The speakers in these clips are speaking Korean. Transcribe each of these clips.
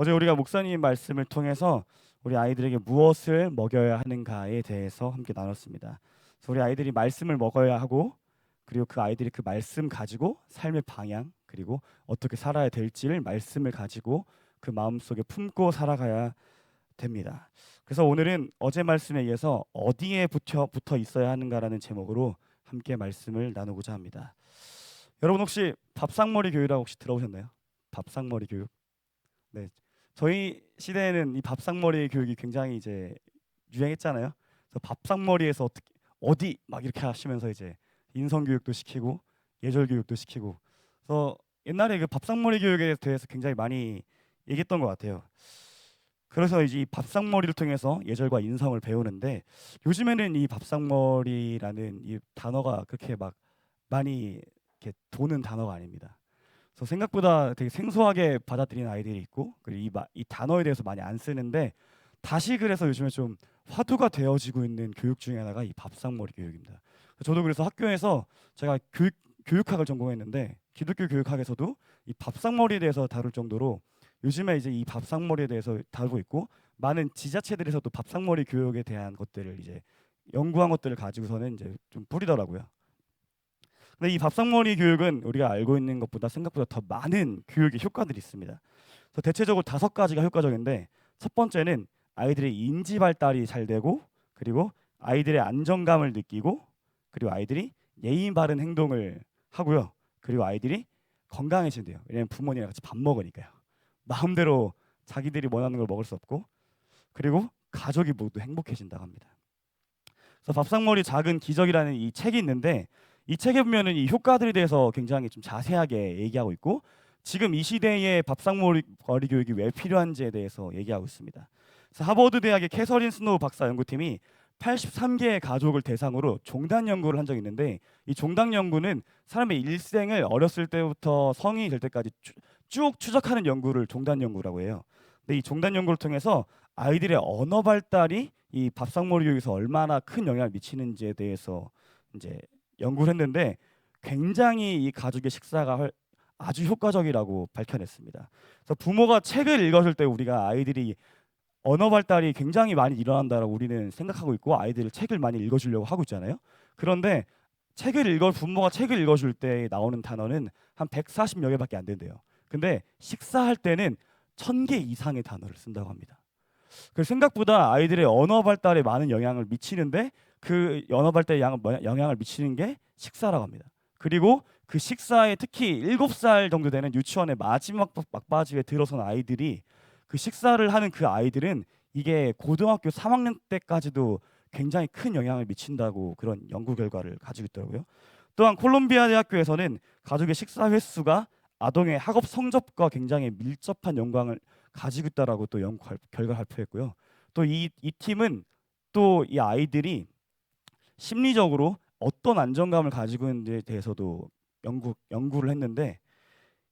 어제 우리가 목사님 말씀을 통해서 우리 아이들에게 무엇을 먹여야 하는가에 대해서 함께 나눴습니다. 그래서 우리 아이들이 말씀을 먹어야 하고, 그리고 그 아이들이 그 말씀 가지고 삶의 방향, 그리고 어떻게 살아야 될지를 말씀을 가지고 그 마음속에 품고 살아가야 됩니다. 그래서 오늘은 어제 말씀에 의해서 어디에 붙어 있어야 하는가라는 제목으로 함께 말씀을 나누고자 합니다. 여러분 혹시 밥상머리 교육이라고 혹시 들어보셨나요? 밥상머리 교육. 네, 저희 시대에는 이 밥상머리 교육이 굉장히 이제 유행했잖아요. 그래서 밥상머리에서 어디 막 이렇게 하시면서 이제 인성 교육도 시키고 예절 교육도 시키고. 그래서 옛날에 그 밥상머리 교육에 대해서 굉장히 많이 얘기했던 것 같아요. 그래서 이제 이 밥상머리를 통해서 예절과 인성을 배우는데, 요즘에는 이 밥상머리라는 이 단어가 그렇게 막 많이 이렇게 도는 단어가 아닙니다. 그래서 생각보다 되게 생소하게 받아들이는 아이들이 있고, 그리고 이 단어에 대해서 많이 안 쓰는데, 다시 그래서 요즘에 좀 화두가 되어지고 있는 교육 중에 하나가 이 밥상머리 교육입니다. 저도 그래서 학교에서 제가 교육학을 전공했는데, 기독교 교육학에서도 이 밥상머리에 대해서 다룰 정도로 요즘에 이제 이 밥상머리에 대해서 다루고 있고, 많은 지자체들에서도 밥상머리 교육에 대한 것들을 이제 연구한 것들을 가지고서는 이제 좀 뿌리더라고요. 근데 이 밥상머리 교육은 우리가 알고 있는 것보다 생각보다 더 많은 교육의 효과들이 있습니다. 그래서 대체적으로 5가지가 효과적인데, 첫 번째는 아이들의 인지 발달이 잘 되고, 그리고 아이들의 안정감을 느끼고, 그리고 아이들이 예의 바른 행동을 하고요. 그리고 아이들이 건강해진대요. 왜냐하면 부모님이랑 같이 밥 먹으니까요. 마음대로 자기들이 원하는 걸 먹을 수 없고, 그리고 가족이 모두 행복해진다고 합니다. 그래서 밥상머리 작은 기적이라는 이 책이 있는데, 이 책에 보면은 이 효과들에 대해서 굉장히 좀 자세하게 얘기하고 있고, 지금 이 시대에 밥상머리 교육이 왜 필요한지에 대해서 얘기하고 있습니다. 그래서 하버드 대학의 캐서린 스노우 박사 연구팀이 83개의 가족을 대상으로 종단 연구를 한 적이 있는데, 이 종단 연구는 사람의 일생을 어렸을 때부터 성인이 될 때까지 쭉 추적하는 연구를 종단 연구라고 해요. 근데 이 종단 연구를 통해서 아이들의 언어 발달이 이 밥상머리 교육에서 얼마나 큰 영향을 미치는지에 대해서 이제 연구를 했는데, 굉장히 이 가족의 식사가 아주 효과적이라고 밝혀냈습니다. 그래서 부모가 책을 읽어줄 때 우리가 아이들이 언어 발달이 굉장히 많이 일어난다라고 우리는 생각하고 있고, 아이들을 책을 많이 읽어주려고 하고 있잖아요. 그런데 부모가 책을 읽어줄 때 나오는 단어는 한 140여 개밖에 안 된대요. 근데 식사할 때는 1000개 이상의 단어를 쓴다고 합니다. 그 생각보다 아이들의 언어 발달에 많은 영향을 미치는데, 그 언어 발달에 영향을 미치는 게 식사라고 합니다. 그리고 그 식사에 특히 7살 정도 되는 유치원의 마지막 막바지에 들어선 아이들이, 그 식사를 하는 그 아이들은 이게 고등학교 3학년 때까지도 굉장히 큰 영향을 미친다고 그런 연구 결과를 가지고 있더라고요. 또한 콜롬비아 대학교에서는 가족의 식사 횟수가 아동의 학업 성적과 굉장히 밀접한 연관을 가지고 있다라고 또 연구 결과를 발표했고요. 또 이 팀은 또 이 아이들이 심리적으로 어떤 안정감을 가지고 있는지에 대해서도 연구를 했는데,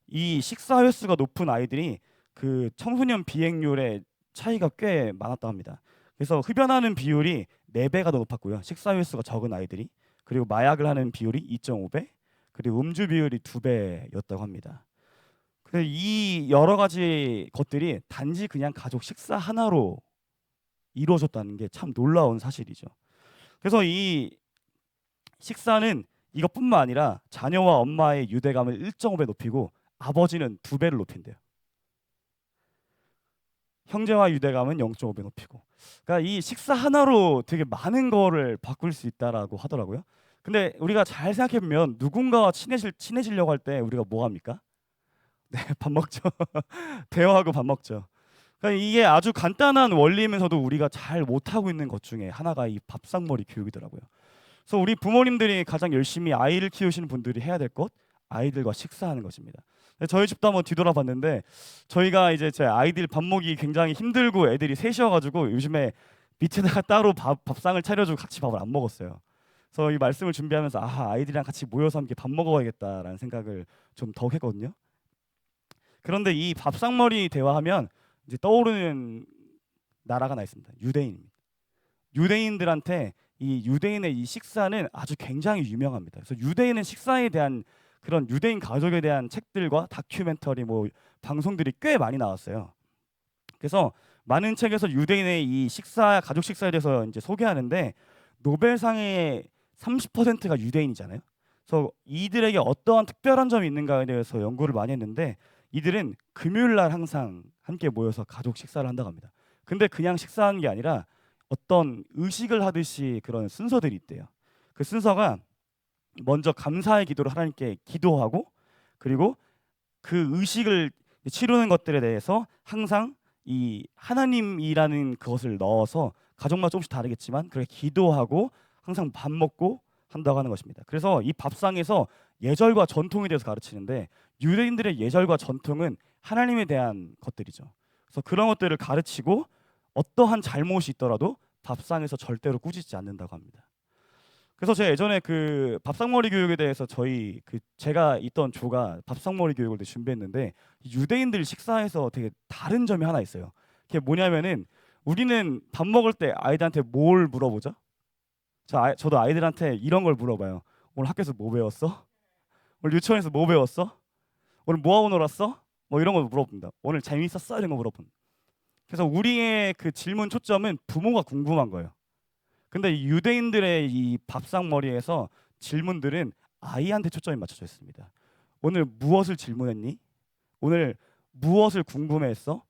이 식사 횟수가 높은 아이들이 그 청소년 비행률의 차이가 꽤 많았다고 합니다. 그래서 흡연하는 비율이 4배가 더 높았고요. 식사 횟수가 적은 아이들이. 그리고 마약을 하는 비율이 2.5배, 그리고 음주 비율이 2배였다고 합니다. 그래서 이 여러 가지 것들이 단지 그냥 가족 식사 하나로 이루어졌다는 게 참 놀라운 사실이죠. 그래서 이 식사는 이것뿐만 아니라 자녀와 엄마의 유대감을 1.5배 높이고, 아버지는 2배를 높인대요. 형제와 유대감은 0.5배 높이고. 그러니까 이 식사 하나로 되게 많은 거를 바꿀 수 있다라고 하더라고요. 근데 우리가 잘 생각해 보면 누군가와 친해지려고 할 때 우리가 뭐 합니까? 네, 밥 먹죠. 대화하고 밥 먹죠. 그러니까 이게 아주 간단한 원리면서도 우리가 잘 못하고 있는 것 중에 하나가 이 밥상머리 교육이더라고요. 그래서 우리 부모님들이 가장 열심히 아이를 키우시는 분들이 해야 될 것, 아이들과 식사하는 것입니다. 저희 집도 한번 뒤돌아봤는데, 저희가 이제 제 아이들 밥 먹이 굉장히 힘들고 애들이 셋이어가지고 요즘에 밑에다가 따로 밥상을 차려주고 같이 밥을 안 먹었어요. 그래서 이 말씀을 준비하면서 아이들이랑 같이 모여서 함께 밥 먹어야겠다라는 생각을 좀 더 했거든요. 그런데 이 밥상머리 대화하면 이제 떠오르는 나라가 하나 있습니다. 유대인입니다. 유대인들한테 이 유대인의 이 식사는 아주 굉장히 유명합니다. 그래서 유대인의 식사에 대한 그런 유대인 가족에 대한 책들과 다큐멘터리 뭐 방송들이 꽤 많이 나왔어요. 그래서 많은 책에서 유대인의 이 식사, 가족 식사에 대해서 이제 소개하는데 노벨상의 30%가 유대인이잖아요. 그래서 이들에게 어떠한 특별한 점이 있는가에 대해서 연구를 많이 했는데 이들은 금요일 날 항상 함께 모여서 가족 식사를 한다고 합니다. 근데 그냥 식사하는 게 아니라 어떤 의식을 하듯이 그런 순서들이 있대요. 그 순서가 먼저 감사의 기도를 하나님께 기도하고 그리고 그 의식을 치르는 것들에 대해서 항상 이 하나님이라는 그것을 넣어서 가족마다 조금씩 다르겠지만 그렇게 기도하고 항상 밥 먹고 한다고 하는 것입니다. 그래서 이 밥상에서 예절과 전통에 대해서 가르치는데 유대인들의 예절과 전통은 하나님에 대한 것들이죠. 그래서 그런 것들을 가르치고 어떠한 잘못이 있더라도 밥상에서 절대로 꾸짖지 않는다고 합니다. 그래서 제가 예전에 그 밥상머리 교육에 대해서 저희 그 제가 있던 조가 밥상머리 교육을 준비했는데 유대인들 식사에서 되게 다른 점이 하나 있어요. 그게 뭐냐면은 우리는 밥 먹을 때 아이들한테 뭘 물어보죠? 저도 아이들한테 이런 걸 물어봐요. 오늘 학교에서 뭐 배웠어? 오늘 유치원에서 뭐 배웠어? 오늘 뭐 하고 놀았어? 뭐 이런 걸 물어봅니다. 오늘 재밌었어? 이런 거 물어봅니다. 그래서 우리의 그 질문 초점은 부모가 궁금한 거예요. 근데 이 유대인들의 이 밥상머리에서 질문들은 아이한테 초점이 맞춰져 있습니다. 오늘 무엇을 질문했니? 오늘 무엇을 궁금해했어?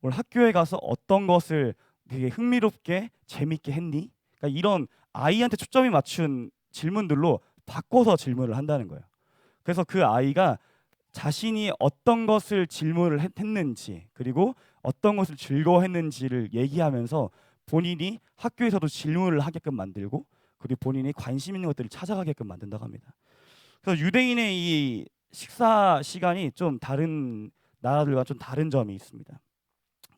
오늘 학교에 가서 어떤 것을 되게 흥미롭게 재밌게 했니? 그러니까 이런 아이한테 초점이 맞춘 질문들로 바꿔서 질문을 한다는 거예요. 그래서 그 아이가 자신이 어떤 것을 질문을 했는지 그리고 어떤 것을 즐거워했는지를 얘기하면서 본인이 학교에서도 질문을 하게끔 만들고 그리고 본인이 관심 있는 것들을 찾아가게끔 만든다고 합니다. 그래서 유대인의 이 식사 시간이 좀 다른 나라들과 좀 다른 점이 있습니다.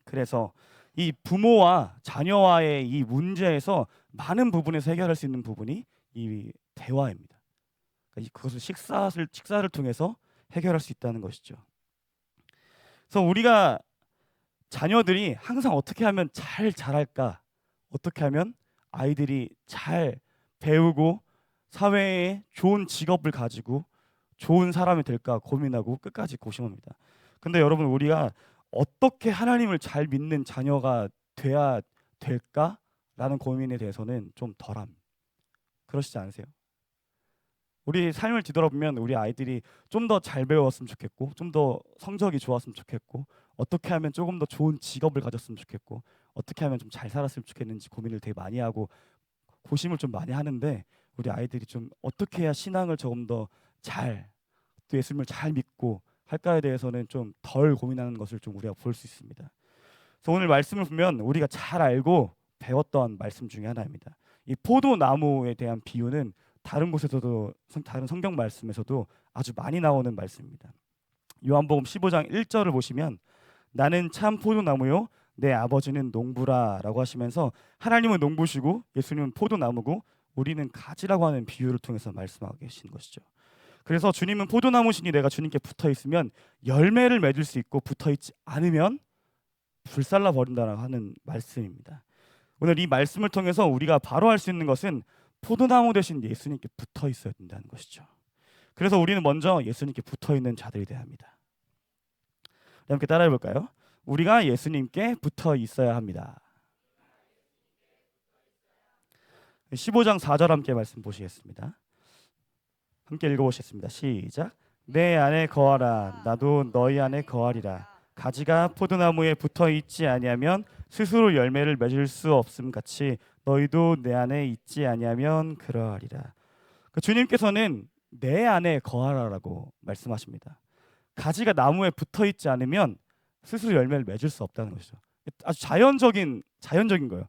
그래서 이 부모와 자녀와의 이 문제에서 많은 부분에서 해결할 수 있는 부분이 이 대화입니다. 그러니까 그것을 식사를 통해서 해결할 수 있다는 것이죠. 그래서 우리가 자녀들이 항상 어떻게 하면 잘 자랄까? 어떻게 하면 아이들이 잘 배우고 사회에 좋은 직업을 가지고 좋은 사람이 될까 고민하고 끝까지 고심합니다. 근데 여러분 우리가 어떻게 하나님을 잘 믿는 자녀가 돼야 될까라는 고민에 대해서는 좀 덜함. 그러시지 않으세요? 우리 삶을 뒤돌아보면 우리 아이들이 좀 더 잘 배웠으면 좋겠고 좀 더 성적이 좋았으면 좋겠고 어떻게 하면 조금 더 좋은 직업을 가졌으면 좋겠고 어떻게 하면 좀 잘 살았으면 좋겠는지 고민을 되게 많이 하고 고심을 좀 많이 하는데 우리 아이들이 좀 어떻게 해야 신앙을 조금 더 잘 또 예수님을 잘 믿고 할까에 대해서는 좀 덜 고민하는 것을 좀 우리가 볼 수 있습니다. 그래서 오늘 말씀을 보면 우리가 잘 알고 배웠던 말씀 중에 하나입니다. 이 포도나무에 대한 비유는 다른 곳에서도 다른 성경 말씀에서도 아주 많이 나오는 말씀입니다. 요한복음 15장 1절을 보시면 나는 참 포도나무요 내 아버지는 농부라라고 하시면서 하나님은 농부시고 예수님은 포도나무고 우리는 가지라고 하는 비유를 통해서 말씀하고 계신 것이죠. 그래서 주님은 포도나무시니 내가 주님께 붙어 있으면 열매를 맺을 수 있고 붙어 있지 않으면 불살라 버린다라고 하는 말씀입니다. 오늘 이 말씀을 통해서 우리가 바로 할 수 있는 것은 포도나무 대신 예수님께 붙어 있어야 된다는 것이죠. 그래서 우리는 먼저 예수님께 붙어 있는 자들이 되어야 합니다. 함께 따라해 볼까요? 우리가 예수님께 붙어 있어야 합니다. 15장 4절 함께 말씀 보시겠습니다. 함께 읽어보시겠습니다. 시작. 내 안에 거하라 나도 너희 안에 거하리라. 가지가 포도나무에 붙어 있지 아니하면 스스로 열매를 맺을 수 없음 같이 너희도 내 안에 있지 아니하면 그러하리라. 주님께서는 내 안에 거하라라고 말씀하십니다. 가지가 나무에 붙어 있지 않으면 스스로 열매를 맺을 수 없다는 것이죠. 아주 자연적인 거예요.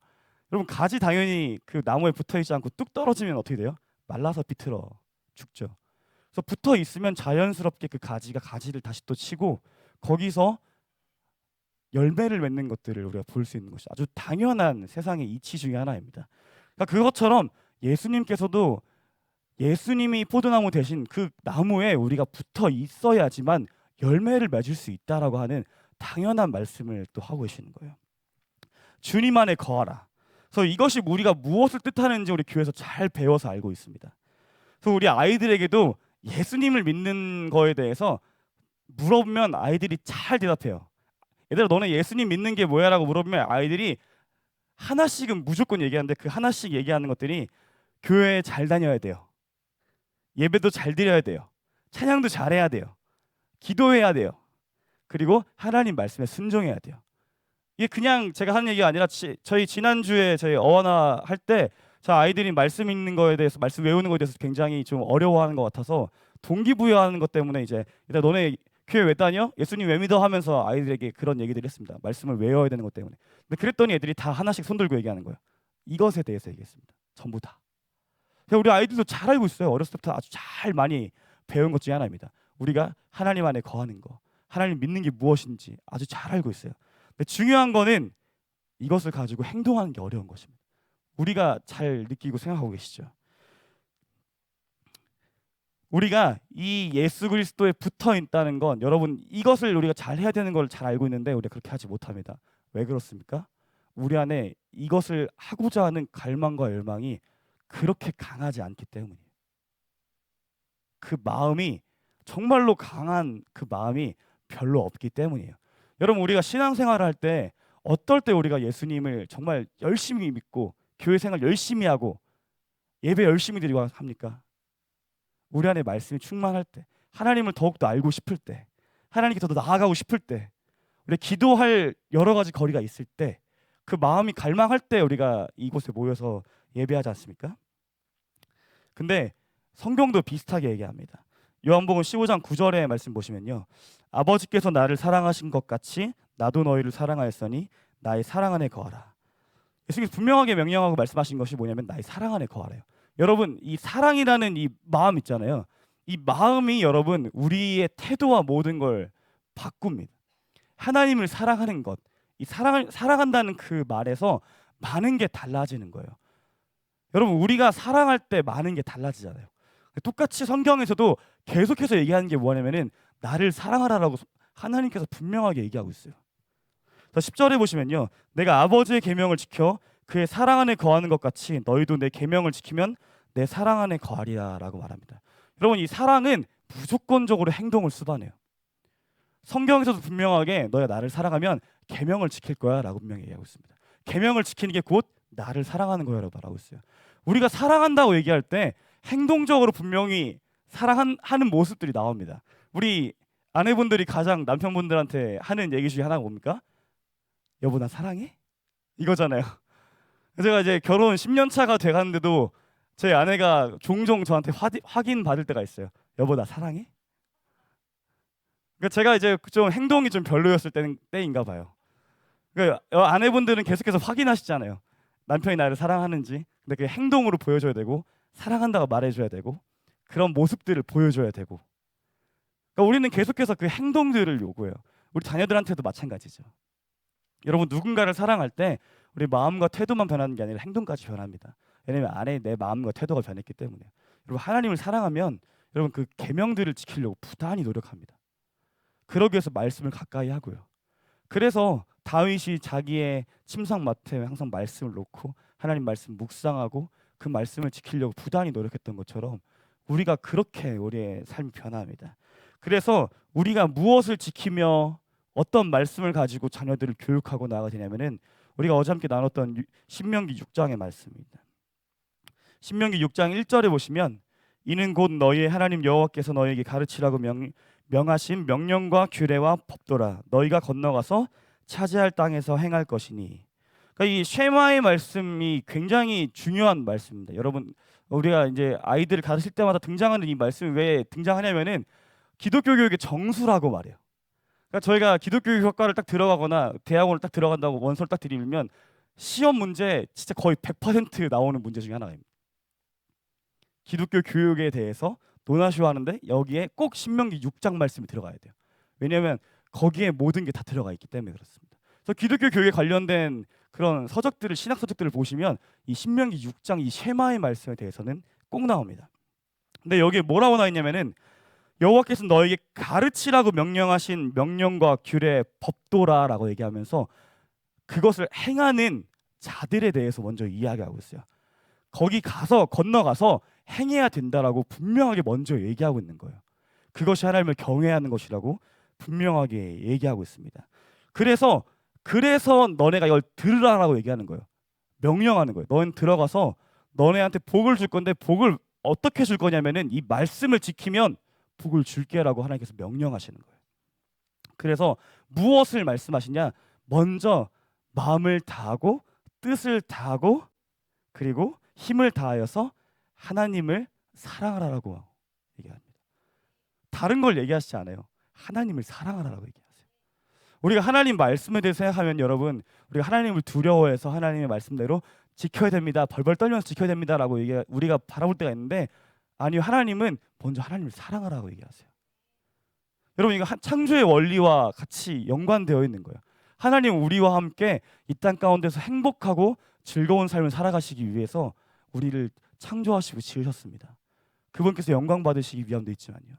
여러분 가지 당연히 그 나무에 붙어 있지 않고 뚝 떨어지면 어떻게 돼요? 말라서 비틀어 죽죠. 그래서 붙어 있으면 자연스럽게 그 가지를 다시 또 치고 거기서 열매를 맺는 것들을 우리가 볼 수 있는 것이 아주 당연한 세상의 이치 중에 하나입니다. 그러니까 그것처럼 예수님께서도 예수님이 포도나무 대신 그 나무에 우리가 붙어 있어야지만 열매를 맺을 수 있다라고 하는 당연한 말씀을 또 하고 계시는 거예요. 주님 안에 거하라. 그래서 이것이 우리가 무엇을 뜻하는지 우리 교회에서 잘 배워서 알고 있습니다. 그래서 우리 아이들에게도 예수님을 믿는 거에 대해서 물어보면 아이들이 잘 대답해요. 얘들아 너네 예수님 믿는 게 뭐야라고 물어보면 아이들이 하나씩은 무조건 얘기하는데 그 하나씩 얘기하는 것들이 교회에 잘 다녀야 돼요. 예배도 잘 드려야 돼요. 찬양도 잘해야 돼요. 기도해야 돼요. 그리고 하나님 말씀에 순종해야 돼요. 이게 그냥 제가 하는 얘기가 아니라 저희 지난주에 저희 어원화 할 때 저 아이들이 말씀 읽는 거에 대해서 말씀 외우는 거에 대해서 굉장히 좀 어려워하는 것 같아서 동기부여하는 것 때문에 이제 일단 너네 교회 왜 다녀? 예수님 왜 믿어? 하면서 아이들에게 그런 얘기들을 했습니다. 말씀을 외워야 되는 것 때문에. 근데 그랬더니 애들이 다 하나씩 손 들고 얘기하는 거예요. 이것에 대해서 얘기했습니다. 전부 다. 우리 아이들도 잘 알고 있어요. 어렸을 때부터 아주 잘 많이 배운 것 중에 하나입니다. 우리가 하나님 안에 거하는 거, 하나님 믿는 게 무엇인지 아주 잘 알고 있어요. 근데 중요한 거는 이것을 가지고 행동하는 게 어려운 것입니다. 우리가 잘 느끼고 생각하고 계시죠? 우리가 이 예수 그리스도에 붙어 있다는 건 여러분 이것을 우리가 잘 해야 되는 걸 잘 알고 있는데 우리가 그렇게 하지 못합니다. 왜 그렇습니까? 우리 안에 이것을 하고자 하는 갈망과 열망이 그렇게 강하지 않기 때문이에요. 그 마음이 정말로 강한 그 마음이 별로 없기 때문이에요. 여러분 우리가 신앙생활을 할 때 어떨 때 우리가 예수님을 정말 열심히 믿고 교회 생활 열심히 하고 예배 열심히 드리고 합니까? 우리 안에 말씀이 충만할 때, 하나님을 더욱더 알고 싶을 때, 하나님께 더 나아가고 싶을 때, 우리 기도할 여러 가지 거리가 있을 때, 그 마음이 갈망할 때 우리가 이곳에 모여서 예배하지 않습니까? 근데 성경도 비슷하게 얘기합니다. 요한복음 15장 9절의 말씀 보시면요, 아버지께서 나를 사랑하신 것 같이 나도 너희를 사랑하였으니 나의 사랑 안에 거하라. 예수님께서 분명하게 명령하고 말씀하신 것이 뭐냐면 나의 사랑 안에 거하래요. 여러분 이 사랑이라는 이 마음 있잖아요. 이 마음이 여러분 우리의 태도와 모든 걸 바꿉니다. 하나님을 사랑하는 것, 이 사랑을 사랑한다는 그 말에서 많은 게 달라지는 거예요. 여러분 우리가 사랑할 때 많은 게 달라지잖아요. 똑같이 성경에서도 계속해서 얘기하는 게 뭐냐면은 나를 사랑하라라고 하나님께서 분명하게 얘기하고 있어요. 10절에 보시면요, 내가 아버지의 계명을 지켜 그의 사랑 안에 거하는 것 같이 너희도 내 계명을 지키면 내 사랑 안에 거하리라라고 말합니다. 여러분 이 사랑은 무조건적으로 행동을 수반해요. 성경에서도 분명하게 너희가 나를 사랑하면 계명을 지킬 거야라고 분명히 얘기하고 있습니다. 계명을 지키는 게 곧 나를 사랑하는 거야라고 말하고 있어요. 우리가 사랑한다고 얘기할 때 행동적으로 분명히 사랑하는 모습들이 나옵니다. 우리 아내분들이 가장 남편분들한테 하는 얘기 중에 하나가 뭡니까? 여보 나 사랑해? 이거잖아요. 제가 이제 결혼 10년 차가 돼가는데도 제 아내가 종종 저한테 확인 받을 때가 있어요. 여보 나 사랑해? 그러니까 제가 이제 좀 행동이 좀 별로였을 때인가 봐요. 그러니까 아내분들은 계속해서 확인하시잖아요. 남편이 나를 사랑하는지. 근데 그 행동으로 보여줘야 되고 사랑한다고 말해줘야 되고 그런 모습들을 보여줘야 되고. 그러니까 우리는 계속해서 그 행동들을 요구해요. 우리 자녀들한테도 마찬가지죠. 여러분 누군가를 사랑할 때 우리 마음과 태도만 변하는 게 아니라 행동까지 변합니다. 왜냐하면 안에 내 마음과 태도가 변했기 때문에. 여러분 하나님을 사랑하면 여러분 그 계명들을 지키려고 부단히 노력합니다. 그러기 위해서 말씀을 가까이 하고요. 그래서 다윗이 자기의 침상맡에 항상 말씀을 놓고 하나님 말씀 묵상하고 그 말씀을 지키려고 부단히 노력했던 것처럼 우리가 그렇게 우리의 삶이 변합니다. 그래서 우리가 무엇을 지키며 어떤 말씀을 가지고 자녀들을 교육하고 나아가야 되냐면은 우리가 어제 함께 나눴던 신명기 6장의 말씀입니다. 신명기 6장 1절에 보시면 이는 곧 너희의 하나님 여호와께서 너희에게 가르치라고 명하신 명령과 규례와 법도라 너희가 건너가서 차지할 땅에서 행할 것이니. 그러니까 이 쉐마의 말씀이 굉장히 중요한 말씀입니다. 여러분 우리가 이제 아이들을 가르칠 때마다 등장하는 이 말씀이 왜 등장하냐면은 기독교 교육의 정수라고 말해요. 그러니까 저희가 기독교 교육학과를 딱 들어가거나 대학원을 딱 들어간다고 원서를 딱 드리면 시험 문제 진짜 거의 100% 나오는 문제 중에 하나입니다. 기독교 교육에 대해서 논하시하는데 여기에 꼭 신명기 6장 말씀이 들어가야 돼요. 왜냐하면 거기에 모든 게 다 들어가 있기 때문에 그렇습니다. 그래서 기독교 교육에 관련된 그런 서적들을 신학 서적들을 보시면 이 신명기 6장 이 쉐마의 말씀에 대해서는 꼭 나옵니다. 근데 여기에 뭐라고 나와 있냐면은 여호와께서 너에게 가르치라고 명령하신 명령과 규례 법도라라고 얘기하면서 그것을 행하는 자들에 대해서 먼저 이야기하고 있어요. 거기 가서 건너가서 행해야 된다라고 분명하게 먼저 얘기하고 있는 거예요. 그것이 하나님을 경외하는 것이라고 분명하게 얘기하고 있습니다. 그래서 너네가 이걸 들으라라고 얘기하는 거예요. 명령하는 거예요. 너는 들어가서 너네한테 복을 줄 건데 복을 어떻게 줄 거냐면은 이 말씀을 지키면 복을 줄게라고 하나님께서 명령하시는 거예요. 그래서 무엇을 말씀하시냐? 먼저 마음을 다하고 뜻을 다하고 그리고 힘을 다하여서 하나님을 사랑하라고 얘기합니다. 다른 걸 얘기하시지 않아요. 하나님을 사랑하라고 얘기하세요. 우리가 하나님 말씀에 대해서 생각하면 여러분, 우리가 하나님을 두려워해서 하나님의 말씀대로 지켜야 됩니다. 벌벌 떨면서 지켜야 됩니다라고 우리가 바라볼 때가 있는데, 아니요, 하나님은 먼저 하나님을 사랑하라고 얘기하세요. 여러분, 이거 창조의 원리와 같이 연관되어 있는 거예요. 하나님 우리와 함께 이 땅 가운데서 행복하고 즐거운 삶을 살아가시기 위해서 우리를 창조하시고 지으셨습니다. 그분께서 영광 받으시기 위함도 있지만요.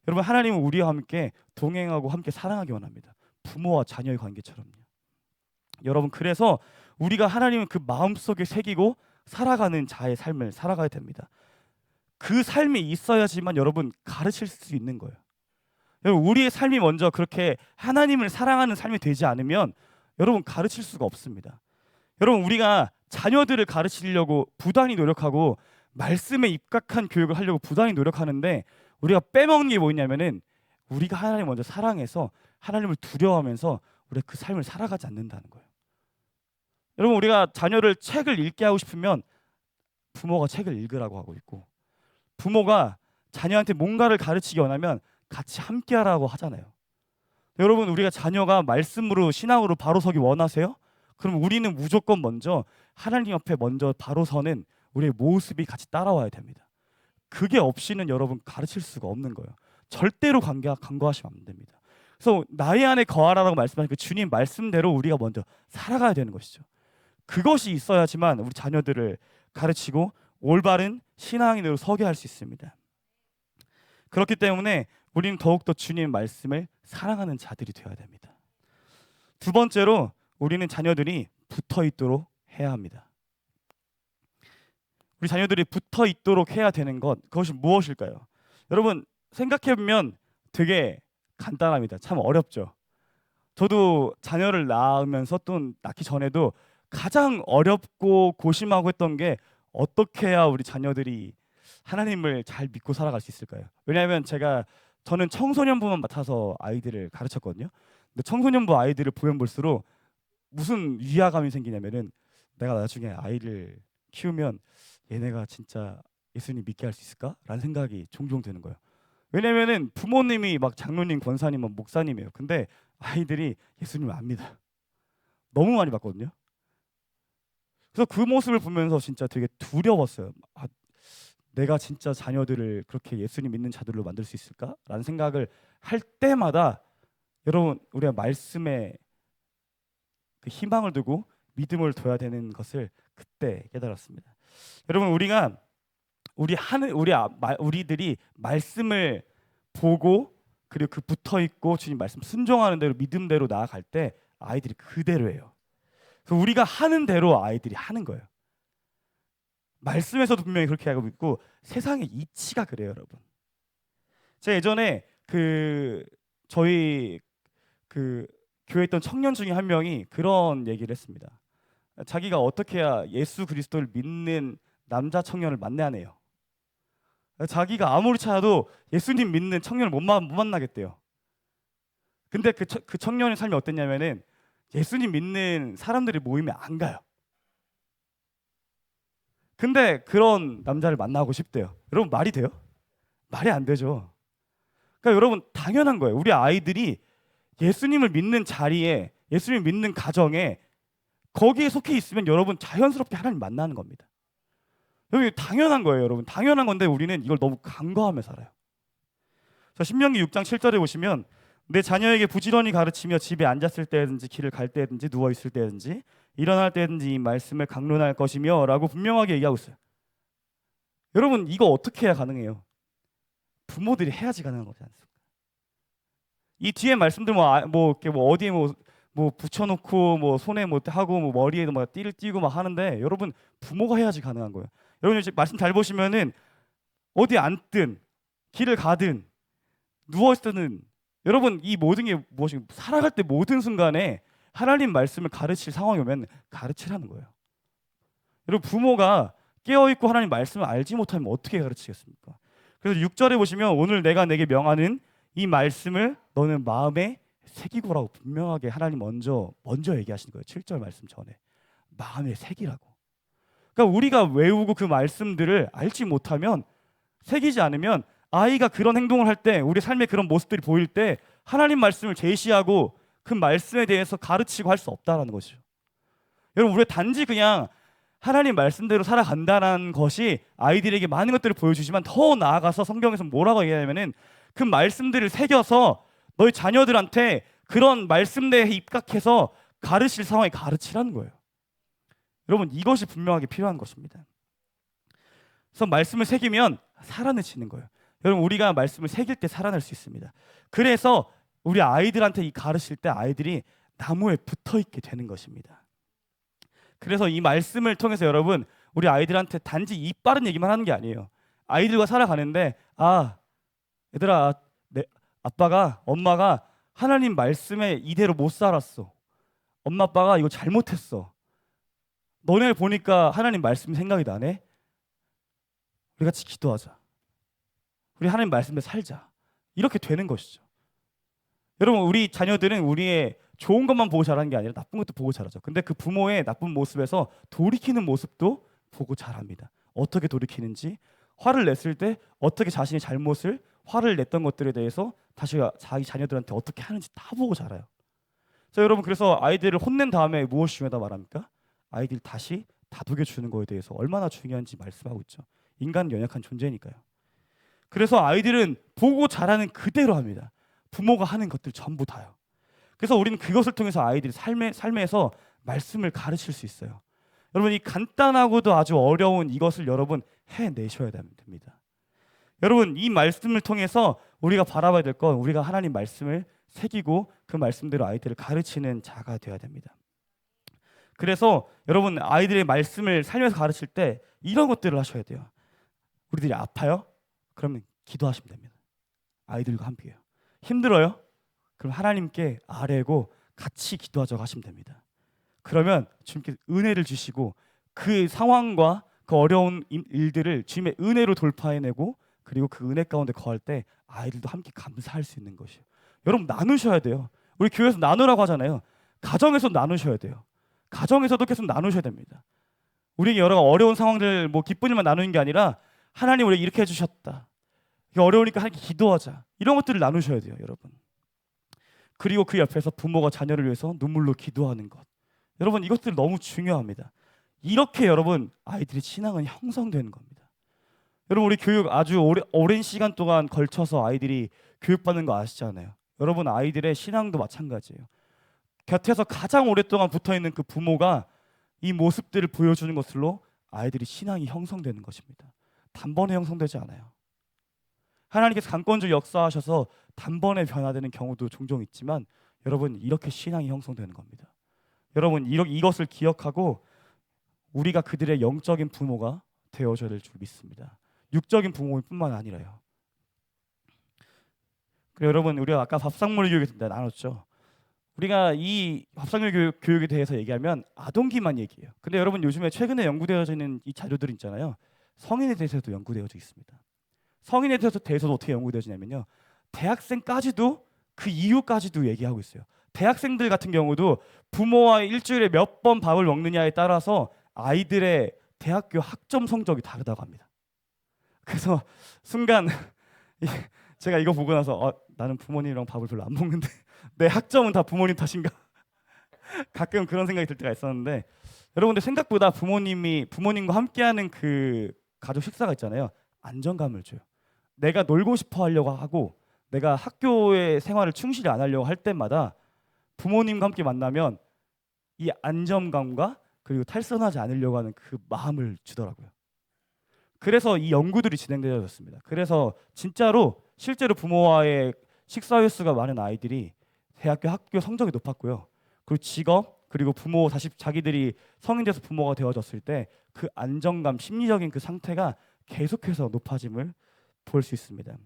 여러분, 하나님은 우리와 함께 동행하고 함께 사랑하기 원합니다. 부모와 자녀의 관계처럼요. 여러분, 그래서 우리가 하나님은 그 마음속에 새기고 살아가는 자의 삶을 살아가야 됩니다. 그 삶이 있어야지만 여러분 가르칠 수 있는 거예요. 여러분, 우리의 삶이 먼저 그렇게 하나님을 사랑하는 삶이 되지 않으면 여러분 가르칠 수가 없습니다. 여러분, 우리가 자녀들을 가르치려고 부단히 노력하고 말씀에 입각한 교육을 하려고 부단히 노력하는데 우리가 빼먹는 게 뭐냐면은 우리가 하나님을 먼저 사랑해서 하나님을 두려워하면서 우리가 그 삶을 살아가지 않는다는 거예요. 여러분, 우리가 자녀를 책을 읽게 하고 싶으면 부모가 책을 읽으라고 하고 있고, 부모가 자녀한테 뭔가를 가르치기 원하면 같이 함께 하라고 하잖아요. 여러분, 우리가 자녀가 말씀으로 신앙으로 바로 서기 원하세요? 그럼 우리는 무조건 먼저 하나님 앞에 먼저 바로 서는 우리의 모습이 같이 따라와야 됩니다. 그게 없이는 여러분 가르칠 수가 없는 거예요. 절대로 간과하시면 안 됩니다. 그래서 나의 안에 거하라라고 말씀하신 그 주님 말씀대로 우리가 먼저 살아가야 되는 것이죠. 그것이 있어야지만 우리 자녀들을 가르치고 올바른 신앙인으로 서게 할 수 있습니다. 그렇기 때문에 우리는 더욱더 주님 말씀을 사랑하는 자들이 되어야 됩니다. 두 번째로 우리는 자녀들이 붙어 있도록 해야 합니다. 우리 자녀들이 붙어 있도록 해야 되는 것, 그것이 무엇일까요? 여러분, 생각해보면 되게 간단합니다. 참 어렵죠. 저도 자녀를 낳으면서 또 낳기 전에도 가장 어렵고 고심하고 했던 게 어떻게 해야 우리 자녀들이 하나님을 잘 믿고 살아갈 수 있을까요? 왜냐하면 저는 청소년부만 맡아서 아이들을 가르쳤거든요. 근데 청소년부 아이들을 보면 볼수록 무슨 위화감이 생기냐면은 내가 나중에 아이를 키우면 얘네가 진짜 예수님 믿게 할 수 있을까? 라는 생각이 종종 드는 거예요. 왜냐면은 부모님이 막 장로님, 권사님, 목사님이에요. 근데 아이들이 예수님을 안 믿어요. 너무 많이 봤거든요. 그래서 그 모습을 보면서 진짜 되게 두려웠어요. 내가 진짜 자녀들을 그렇게 예수님 믿는 자들로 만들 수 있을까? 라는 생각을 할 때마다 여러분, 우리가 말씀에 그 희망을 두고 믿음을 둬야 되는 것을 그때 깨달았습니다. 여러분, 우리들이 말씀을 보고 그리고 그 붙어 있고 주님 말씀 순종하는 대로 믿음대로 나아갈 때 아이들이 그대로예요. 그래서 우리가 하는 대로 아이들이 하는 거예요. 말씀에서도 분명히 그렇게 하고 있고 세상의 이치가 그래요, 여러분. 제가 예전에 저희 교회에 있던 청년 중에 한 명이 그런 얘기를 했습니다. 자기가 어떻게 해야 예수 그리스도를 믿는 남자 청년을 만나네요. 자기가 아무리 찾아도 예수님 믿는 청년을 못 만나겠대요. 근데 그 청년의 삶이 어땠냐면은 예수님 믿는 사람들이 모이면 안 가요. 근데 그런 남자를 만나고 싶대요. 여러분, 말이 돼요? 말이 안 되죠. 그러니까 여러분, 당연한 거예요. 우리 아이들이 예수님을 믿는 자리에, 예수님을 믿는 가정에 거기에 속해 있으면 여러분 자연스럽게 하나님 만나는 겁니다. 여러분, 당연한 거예요. 여러분, 당연한 건데 우리는 이걸 너무 간과하며 살아요. 신명기 6장 7절에 보시면 내 자녀에게 부지런히 가르치며 집에 앉았을 때든지 길을 갈 때든지 누워 있을 때든지 일어날 때든지 이 말씀을 강론할 것이며 라고 분명하게 얘기하고 있어요. 여러분, 이거 어떻게 해야 가능해요? 부모들이 해야지 가능한 거지 않습니까? 이 뒤에 말씀들 어디에 붙여놓고 손에 하고 머리에 띠를 띠고 막 하는데 여러분, 부모가 해야지 가능한 거예요. 여러분, 말씀 잘 보시면은 어디 앉든 길을 가든 누워 있든 여러분, 이 모든 게 무엇인가, 살아갈 때 모든 순간에 하나님 말씀을 가르칠 상황이 오면 가르치라는 거예요. 여러분, 부모가 깨어있고 하나님 말씀을 알지 못하면 어떻게 가르치겠습니까? 그래서 6절에 보시면 오늘 내가 내게 명하는 이 말씀을 너는 마음에 새기고라고 분명하게 하나님 먼저 얘기하시는 거예요. 7절 말씀 전에 마음에 새기라고. 그러니까 우리가 외우고 그 말씀들을 알지 못하면, 새기지 않으면 아이가 그런 행동을 할 때, 우리 삶의 그런 모습들이 보일 때 하나님 말씀을 제시하고 그 말씀에 대해서 가르치고 할 수 없다라는 것이죠. 여러분, 우리가 단지 그냥 하나님 말씀대로 살아간다는 것이 아이들에게 많은 것들을 보여주지만, 더 나아가서 성경에서 뭐라고 얘기하냐면은 그 말씀들을 새겨서 너희 자녀들한테 그런 말씀대에 입각해서 가르칠 상황에 가르치라는 거예요. 여러분, 이것이 분명하게 필요한 것입니다. 그래서 말씀을 새기면 살아내지는 거예요. 여러분, 우리가 말씀을 새길 때 살아날 수 있습니다. 그래서 우리 아이들한테 이 가르칠 때 아이들이 나무에 붙어 있게 되는 것입니다. 그래서 이 말씀을 통해서 여러분, 우리 아이들한테 단지 입 바른 얘기만 하는 게 아니에요. 아이들과 살아가는데, 얘들아, 아빠가, 엄마가 하나님 말씀에 이대로 못 살았어. 엄마 아빠가 이거 잘못했어. 너네 보니까 하나님 말씀 생각이 나네. 우리 같이 기도하자. 우리 하나님 말씀에 살자. 이렇게 되는 것이죠. 여러분, 우리 자녀들은 우리의 좋은 것만 보고 자라는 게 아니라 나쁜 것도 보고 자라죠. 근데 그 부모의 나쁜 모습에서 돌이키는 모습도 보고 자랍니다. 어떻게 돌이키는지, 화를 냈을 때 어떻게 자신의 잘못을, 화를 냈던 것들에 대해서 다시 자기 자녀들한테 어떻게 하는지 다 보고 자라요. 자, 여러분, 그래서 아이들을 혼낸 다음에 무엇이 중요하다 말합니까? 아이들 다시 다독여 주는 거에 대해서 얼마나 중요한지 말씀하고 있죠. 인간은 연약한 존재니까요. 그래서 아이들은 보고 자라는 그대로 합니다. 부모가 하는 것들 전부 다요. 그래서 우리는 그것을 통해서 아이들이 삶에서 말씀을 가르칠 수 있어요. 여러분, 이 간단하고도 아주 어려운 이것을 여러분 해내셔야 됩니다. 여러분, 이 말씀을 통해서 우리가 바라봐야 될 건, 우리가 하나님 말씀을 새기고 그 말씀대로 아이들을 가르치는 자가 되어야 됩니다. 그래서 여러분, 아이들의 말씀을 살면서 가르칠 때 이런 것들을 하셔야 돼요. 우리들이 아파요? 그러면 기도하시면 됩니다. 아이들과 함께요. 힘들어요? 그럼 하나님께 아뢰고 같이 기도하자고 하시면 됩니다. 그러면 주님께서 은혜를 주시고 그 상황과 그 어려운 일들을 주님의 은혜로 돌파해내고, 그리고 그 은혜 가운데 거할 때 아이들도 함께 감사할 수 있는 것이에요. 여러분, 나누셔야 돼요. 우리 교회에서 나누라고 하잖아요. 가정에서 나누셔야 돼요. 가정에서도 계속 나누셔야 됩니다. 우리에게 여러 어려운 상황들, 기쁜 일만 나누는 게 아니라 하나님 우리 이렇게 해주셨다, 이게 어려우니까 함께 기도하자, 이런 것들을 나누셔야 돼요, 여러분. 그리고 그 옆에서 부모가 자녀를 위해서 눈물로 기도하는 것, 여러분, 이것들 너무 중요합니다. 이렇게 여러분, 아이들의 신앙은 형성되는 겁니다. 여러분, 우리 교육 아주 오랜 시간 동안 걸쳐서 아이들이 교육받는 거 아시잖아요. 여러분, 아이들의 신앙도 마찬가지예요. 곁에서 가장 오랫동안 붙어있는 그 부모가 이 모습들을 보여주는 것으로 아이들이 신앙이 형성되는 것입니다. 단번에 형성되지 않아요. 하나님께서 강권적으로 역사하셔서 단번에 변화되는 경우도 종종 있지만, 여러분, 이렇게 신앙이 형성되는 겁니다. 여러분, 이것을 기억하고 우리가 그들의 영적인 부모가 되어줘야 될 줄 믿습니다. 육적인 부모뿐만 아니라요. 그리고 여러분, 우리가 아까 밥상머리 교육에 나눴죠. 우리가 이 밥상머리 교육에 대해서 얘기하면 아동기만 얘기해요. 근데 여러분, 요즘에 최근에 연구되어져 있는 이 자료들 있잖아요. 성인에 대해서도 연구되어져 있습니다. 성인에 대해서도 어떻게 연구되어지냐면요, 대학생까지도, 그 이후까지도 얘기하고 있어요. 대학생들 같은 경우도 부모와 일주일에 몇 번 밥을 먹느냐에 따라서 아이들의 대학교 학점 성적이 다르다고 합니다. 그래서 순간 제가 이거 보고 나서 나는 부모님이랑 밥을 별로 안 먹는데 내 학점은 다 부모님 탓인가? 가끔 그런 생각이 들 때가 있었는데, 여러분들 생각보다 부모님과 함께하는 그 가족 식사가 있잖아요. 안정감을 줘요. 내가 놀고 싶어 하려고 하고, 내가 학교의 생활을 충실히 안 하려고 할 때마다 부모님과 함께 만나면 이 안정감과 그리고 탈선하지 않으려고 하는 그 마음을 주더라고요. 그래서 이 연구들이 진행되어졌습니다. 그래서 진짜로 실제로 부모와의 식사 횟수가 많은 아이들이 대학교 학교 성적이 높았고요. 그리고 직업, 그리고 부모, 다시 자기들이 성인 돼서 부모가 되어졌을 때 그 안정감, 심리적인 그 상태가 계속해서 높아짐을 볼 수 있습니다.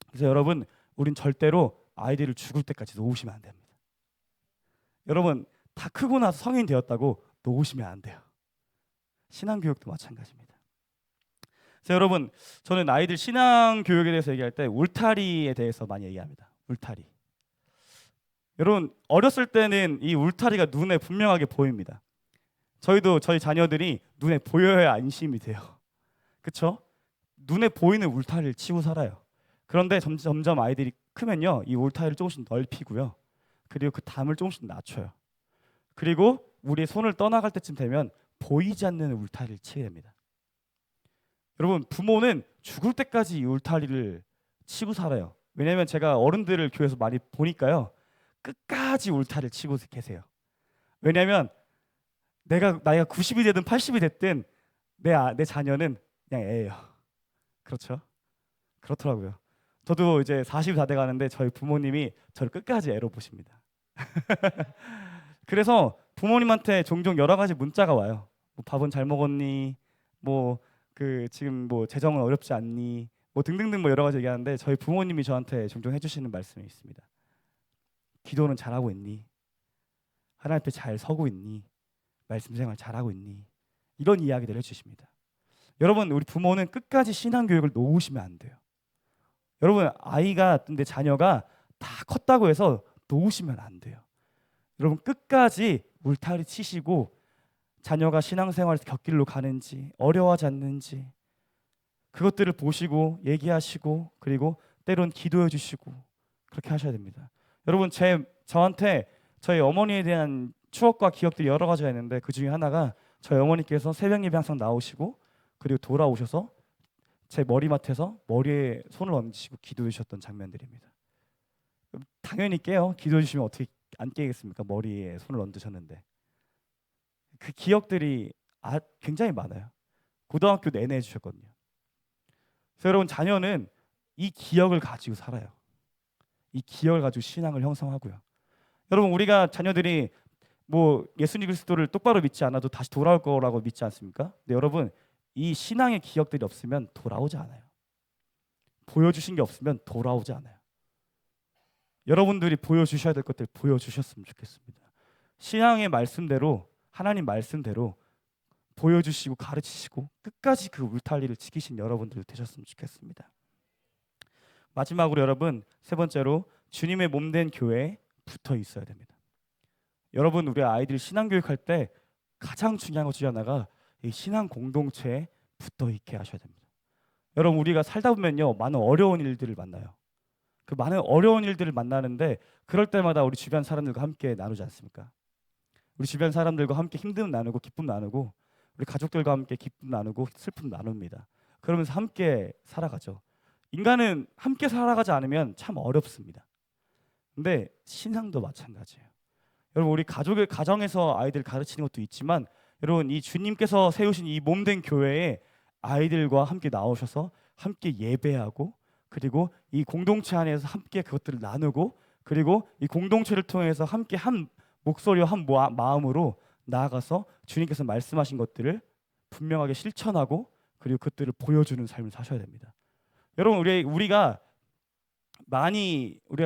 그래서 여러분, 우린 절대로 아이들을 죽을 때까지 놓으시면 안 됩니다. 여러분, 다 크고 나서 성인 되었다고 놓으시면 안 돼요. 신앙교육도 마찬가지입니다. 그래서 여러분, 저는 아이들 신앙교육에 대해서 얘기할 때 울타리에 대해서 많이 얘기합니다. 울타리. 여러분, 어렸을 때는 이 울타리가 눈에 분명하게 보입니다. 저희도 저희 자녀들이 눈에 보여야 안심이 돼요. 그렇죠? 눈에 보이는 울타리를 치고 살아요. 그런데 점점 아이들이 크면요, 이 울타리를 조금씩 넓히고요, 그리고 그 담을 조금씩 낮춰요. 그리고 우리의 손을 떠나갈 때쯤 되면 보이지 않는 울타리를 치게 됩니다. 여러분, 부모는 죽을 때까지 이 울타리를 치고 살아요. 왜냐하면 제가 어른들을 교회에서 많이 보니까요, 끝까지 울타리를 치고 계세요. 왜냐하면 내가 나이가 90이 되든 80이 됐든 내 자녀는 그냥 애예요. 그렇죠? 그렇더라고요. 저도 이제 40이 다 돼가는데 저희 부모님이 저를 끝까지 애로 보십니다. 그래서 부모님한테 종종 여러 가지 문자가 와요. 뭐 밥은 잘 먹었니? 뭐 지금 뭐 재정은 어렵지 않니? 뭐 등등등 뭐 여러 가지 얘기하는데 저희 부모님이 저한테 종종 해주시는 말씀이 있습니다. 기도는 잘하고 있니? 하나님 앞에 잘 서고 있니? 말씀 생활 잘하고 있니? 이런 이야기들을 해주십니다. 여러분, 우리 부모는 끝까지 신앙교육을 놓으시면 안 돼요. 여러분, 내 자녀가 다 컸다고 해서 놓으시면 안 돼요. 여러분, 끝까지 울타리 치시고 자녀가 신앙생활에서 곁길로 가는지 어려워하지 않는지 그것들을 보시고 얘기하시고, 그리고 때론 기도해 주시고 그렇게 하셔야 됩니다. 여러분, 저한테 저희 어머니에 대한 추억과 기억들이 여러 가지가 있는데 그 중에 하나가 저희 어머니께서 새벽 예배 항상 나오시고 그리고 돌아오셔서 제 머리맡에서 머리에 손을 얹으시고 기도해 주셨던 장면들입니다. 당연히 깨요. 기도해 주시면 어떻게 안 깨겠습니까? 머리에 손을 얹으셨는데. 그 기억들이 굉장히 많아요. 고등학교 내내 해주셨거든요. 그래서 여러분, 자녀는 이 기억을 가지고 살아요. 이 기억을 가지고 신앙을 형성하고요. 여러분, 우리가 자녀들이 뭐 예수님 그리스도를 똑바로 믿지 않아도 다시 돌아올 거라고 믿지 않습니까? 근데 여러분, 이 신앙의 기억들이 없으면 돌아오지 않아요. 보여주신 게 없으면 돌아오지 않아요. 여러분들이 보여주셔야 될 것들 보여주셨으면 좋겠습니다. 신앙의 말씀대로, 하나님 말씀대로 보여주시고 가르치시고 끝까지 그 울타리를 지키신 여러분들 되셨으면 좋겠습니다. 마지막으로 여러분, 세 번째로 주님의 몸된 교회에 붙어 있어야 됩니다. 여러분, 우리 아이들 신앙교육할 때 가장 중요한 것 중에 하나가 이 신앙 공동체에 붙어 있게 하셔야 됩니다. 여러분, 우리가 살다 보면요, 많은 어려운 일들을 만나요. 그 많은 어려운 일들을 만나는데 그럴 때마다 우리 주변 사람들과 함께 나누지 않습니까? 우리 주변 사람들과 함께 힘듦 나누고 기쁨 나누고 우리 가족들과 함께 기쁨 나누고 슬픔 나눕니다. 그러면서 함께 살아가죠. 인간은 함께 살아가지 않으면 참 어렵습니다. 근데 신앙도 마찬가지예요. 여러분, 우리 가정에서 아이들 가르치는 것도 있지만 여러분, 이 주님께서 세우신 이 몸된 교회에 아이들과 함께 나오셔서 함께 예배하고 그리고 이 공동체 안에서 함께 그것들을 나누고 그리고 이 공동체를 통해서 함께 한 목소리와 한 마음으로 나아가서 주님께서 말씀하신 것들을 분명하게 실천하고 그리고 그것들을 보여주는 삶을 사셔야 됩니다. 여러분, 우리가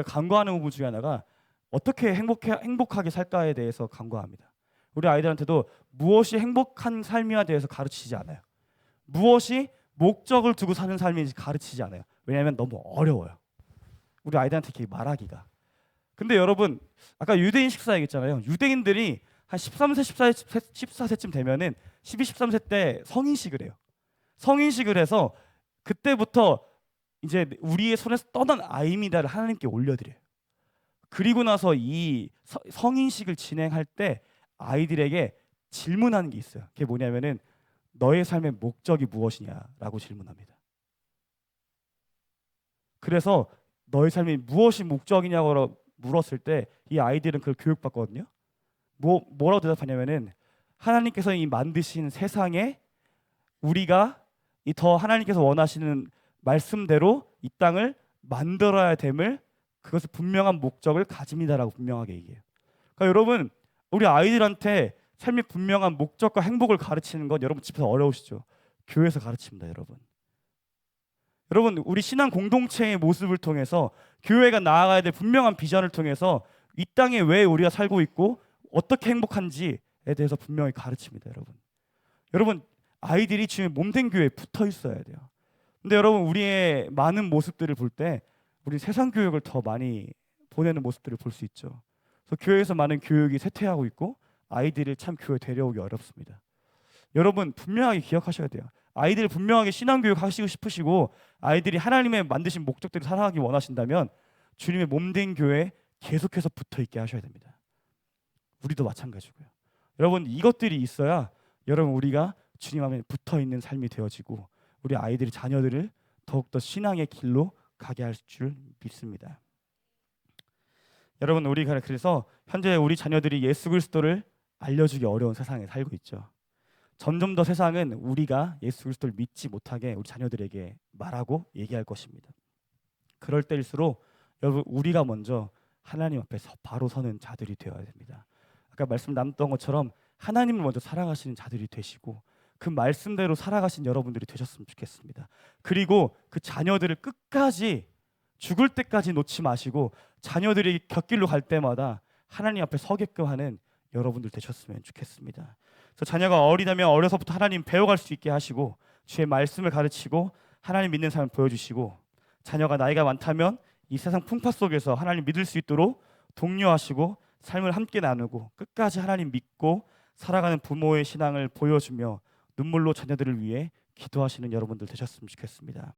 간구하는 부분 중에 하나가 어떻게 행복하게 살까에 대해서 간구합니다. 우리 아이들한테도 무엇이 행복한 삶이에 대해서 가르치지 않아요. 무엇이 목적을 두고 사는 삶인지 가르치지 않아요. 왜냐하면 너무 어려워요. 우리 아이들한테 이렇게 말하기가. 근데 여러분, 아까 유대인 식사 얘기했잖아요. 유대인들이 한 13세, 14세쯤 되면은 12, 13세 때 성인식을 해요. 성인식을 해서 그때부터 이제 우리의 손에서 떠난 아이입니다를 하나님께 올려드려요. 그리고 나서 이 성인식을 진행할 때 아이들에게 질문하는 게 있어요. 그게 뭐냐면은 너의 삶의 목적이 무엇이냐라고 질문합니다. 그래서 너의 삶이 무엇이 목적이냐고 물었을 때 이 아이들은 그걸 교육받거든요. 뭐라고 대답하냐면은 하나님께서 이 만드신 세상에 우리가 이 더 하나님께서 원하시는 말씀대로 이 땅을 만들어야 됨을 그것을 분명한 목적을 가집니다라고 분명하게 얘기해요. 그러니까 여러분, 우리 아이들한테 삶의 분명한 목적과 행복을 가르치는 건 여러분 집에서 어려우시죠? 교회에서 가르칩니다, 여러분. 여러분, 우리 신앙 공동체의 모습을 통해서 교회가 나아가야 될 분명한 비전을 통해서 이 땅에 왜 우리가 살고 있고 어떻게 행복한지에 대해서 분명히 가르칩니다. 여러분 아이들이 지금 몸된 교회에 붙어 있어야 돼요. 근데 여러분 우리의 많은 모습들을 볼 때 우리 세상 교육을 더 많이 보내는 모습들을 볼 수 있죠. 그래서 교회에서 많은 교육이 쇠퇴하고 있고 아이들을 참 교회에 데려오기 어렵습니다. 여러분 분명하게 기억하셔야 돼요. 아이들 분명하게 신앙교육 하시고 싶으시고 아이들이 하나님의 만드신 목적대로 살아가기 원하신다면 주님의 몸된 교회에 계속해서 붙어 있게 하셔야 됩니다. 우리도 마찬가지고요. 여러분 이것들이 있어야 여러분 우리가 주님 안에 붙어 있는 삶이 되어지고 우리 아이들이 자녀들을 더욱더 신앙의 길로 가게 할 줄 믿습니다. 여러분 우리가 그래서 현재 우리 자녀들이 예수 그리스도를 알려주기 어려운 세상에 살고 있죠. 점점 더 세상은 우리가 예수 그리스도를 믿지 못하게 우리 자녀들에게 말하고 얘기할 것입니다. 그럴 때일수록 여러분 우리가 먼저 하나님 앞에서 바로 서는 자들이 되어야 됩니다. 아까 말씀 나눴던 것처럼 하나님을 먼저 사랑하시는 자들이 되시고 그 말씀대로 살아가신 여러분들이 되셨으면 좋겠습니다. 그리고 그 자녀들을 끝까지 죽을 때까지 놓지 마시고 자녀들이 곁길로 갈 때마다 하나님 앞에 서게끔 하는 여러분들 되셨으면 좋겠습니다. 그래서 자녀가 어리다면 어려서부터 하나님 배워갈 수 있게 하시고 주의 말씀을 가르치고 하나님 믿는 삶을 보여주시고 자녀가 나이가 많다면 이 세상 풍파 속에서 하나님 믿을 수 있도록 독려하시고 삶을 함께 나누고 끝까지 하나님 믿고 살아가는 부모의 신앙을 보여주며 눈물로 자녀들을 위해 기도하시는 여러분들 되셨으면 좋겠습니다.